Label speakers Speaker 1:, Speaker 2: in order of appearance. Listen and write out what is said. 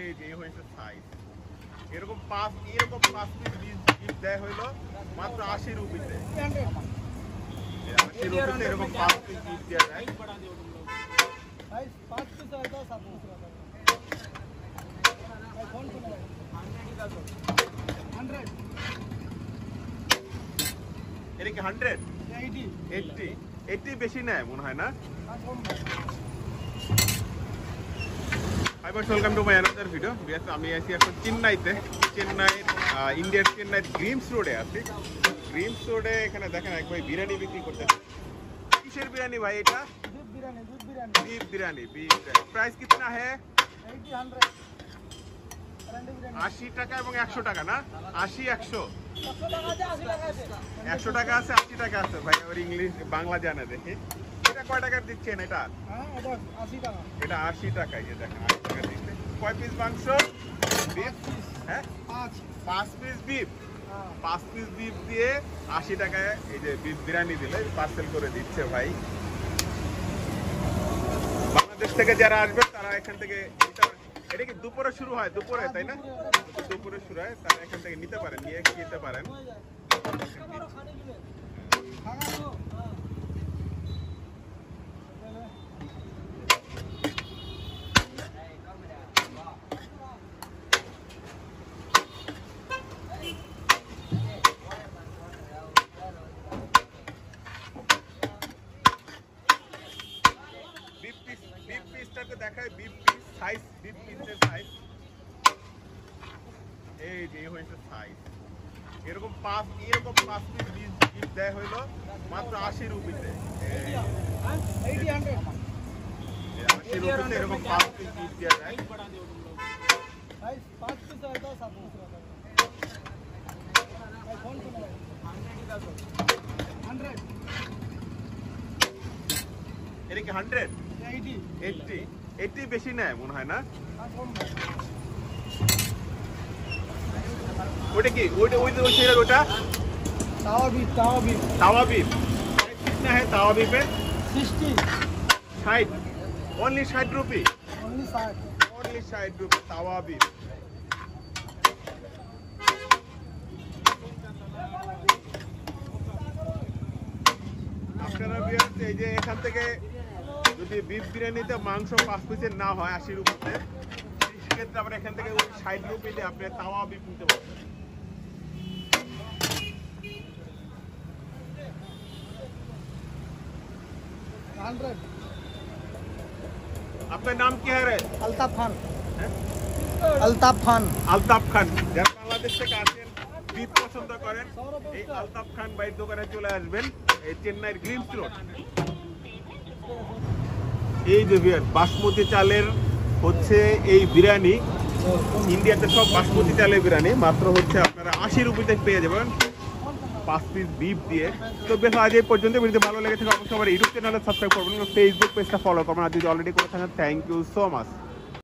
Speaker 1: এই যে হয়েছে সাইজ এরকম পাঁচ পিস বিফ দেয় হইলো মাত্র 80 রুপিতে। 80 রুপিতে এরকম 5 পিস বিফ দেয়া যায়। এটা কি 100? 80 বেশি নেয় মনে হয় না। Welcome to my another video. আমি আছি এখন চেন্নাইতে। ইন্ডিয়ার চেন্নাই গ্রিমস রোডে আছি। গ্রিমস রোডে এখানে দেখেন এক ভাই বিরিয়ানি বিক্রি করতেছে। কিসের বিরিয়ানি ভাই এটা? बीफ बिरयानी। प्राइस कितना है? 80 টাকা এবং 100 টাকা না? 80 100 100 টাকা আছে, 80 টাকা আছে ভাই। আর ইংলিশ বাংলা জানে দেখি। এটা কয় টাকা দিচ্ছেন এটা? এটা 80 টাকা। এই দেখেন 80 টাকা দিচ্ছে। কয় পিস মাংস? বিফ? হ্যাঁ 5 পিস বিফ। 5 পিস বিফ দিয়ে 80 টাকায় এই যে বিফ বিরিয়ানি দিলে পার্সেল করে দিচ্ছে ভাই। বাংলাদেশ থেকে যারা আসবে তারা এখান থেকে নিতে পারে। এটা কি দুপুরে শুরু হয়? দুপুরে তাই না? দুপুরে শুরু হয়, তারা এখান থেকে নিতে পারেন, নিয়ে খেতে পারেন। দেখায় বিফ পিস সাইজ, বিফ পিসের সাইজ এই যে হয়েছে সাইজ এরকম 5 পিস বিফ দেয় হইলো মাত্র 80 রুপিতে। 80 রুপিতে এরকম 5 পিস বিফ দেয়া যায়। এটা কি 100? 80 বেশি নেয় মনে হয় না। ওটা কি? ওটা तावा बीफ कितना है? तावा बीफ है 60 ओनली 60 रुपी। ओनली 60 रुपी तावा बीफ। আপনারা ভিউয়ার্স এই যে এখান থেকে যদি বিফ বিরিয়ানিতে মাংস 5 পিসের না হয় 80 রুপিতে, সেক্ষেত্রে আমরা এখান থেকে 60 রুপিতে আপনি তাওয়া বিফ নিতে পারবেন। আপনার নাম কি है? अल्ताफ खान। যারা বাংলাদেশ থেকে আসেন, বিফ পছন্দ করেন, এই আলতাফ খান ভাইয়ের দোকানে চলে আসবেন। এই চেন্নাইয়ের গ্রিমস রোড। এই যে বাসমতি চালের হচ্ছে এই বিরিয়ানি। ইন্ডিয়াতে সব বাসমতি চালের বিরিয়ানি মাত্র হচ্ছে আপনারা 80 রুপিতে পেয়ে যাবেন 5 পিস বিফ দিয়ে। তো বেশ আজ এই পর্যন্ত। ভিডিও ভালো লেগে থাকে অবশ্যই আমার ইউটিউব চ্যানেলে সাবস্ক্রাইব করবেন, ফেসবুক পেজটা ফলো করবেন। আর যদি অলরেডি করে থাকেন থ্যাংক ইউ সো মাচ।